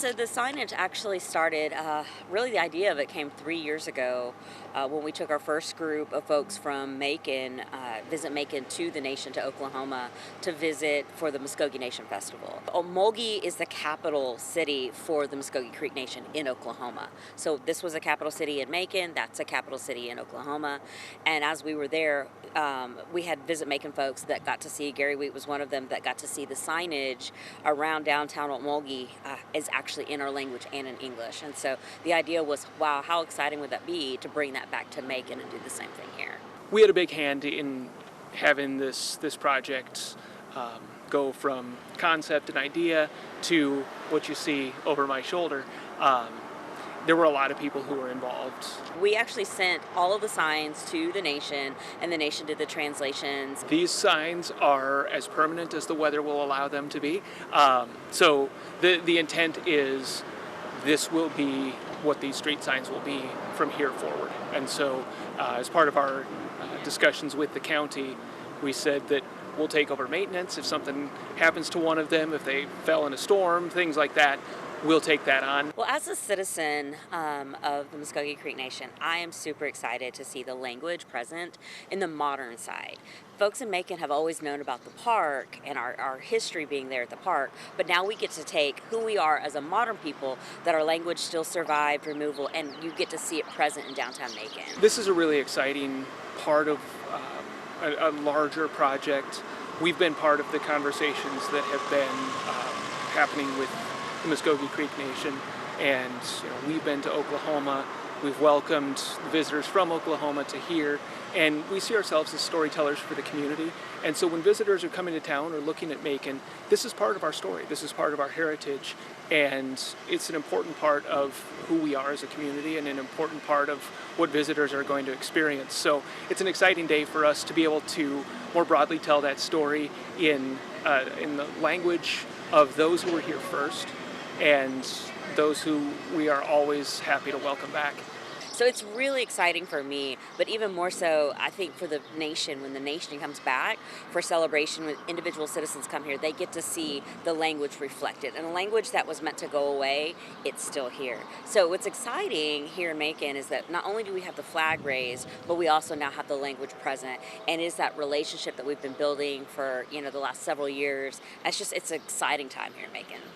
So the signage actually started, really the idea of it came 3 years ago when we took our first group of folks from Macon, visit Macon to the nation, to Oklahoma, to visit for the Muscogee Nation Festival. Muscogee is the capital city for the Muscogee Creek Nation in Oklahoma. So this was a capital city in Macon, that's a capital city in Oklahoma. And as we were there, we had Visit Macon folks that got to see, Gary Wheat was one of them, that got to see the signage around downtown Muscogee is actually in our language and in English. And so the idea was, wow, how exciting would that be to bring that back to Macon and do the same thing here? We had a big hand in having this project go from concept and idea to what you see over my shoulder. There were a lot of people who were involved. We actually sent all of the signs to the nation, and the nation did the translations. These signs are as permanent as the weather will allow them to be. So the intent is this will be what these street signs will be from here forward. And so as part of our discussions with the county, we said that we'll take over maintenance if something happens to one of them, if they fell in a storm, things like that. We'll take that on. Well, as a citizen of the Muscogee Creek Nation, I am super excited to see the language present in the modern side. Folks in Macon have always known about the park and our history being there at the park, but now we get to take who we are as a modern people, that our language still survived removal, and you get to see it present in downtown Macon. This is a really exciting part of a larger project. We've been part of the conversations that have been happening with the Muscogee Creek Nation, and we've been to Oklahoma. We've welcomed the visitors from Oklahoma to here, and we see ourselves as storytellers for the community. And so when visitors are coming to town or looking at Macon, this is part of our story, this is part of our heritage, and it's an important part of who we are as a community and an important part of what visitors are going to experience. So it's an exciting day for us to be able to more broadly tell that story in the language of those who were here first, and those who we are always happy to welcome back. So it's really exciting for me, but even more so, I think, for the nation. When the nation comes back for celebration, when individual citizens come here, they get to see the language reflected. And a language that was meant to go away, it's still here. So what's exciting here in Macon is that not only do we have the flag raised, but we also now have the language present. And it's that relationship that we've been building for the last several years. It's an exciting time here in Macon.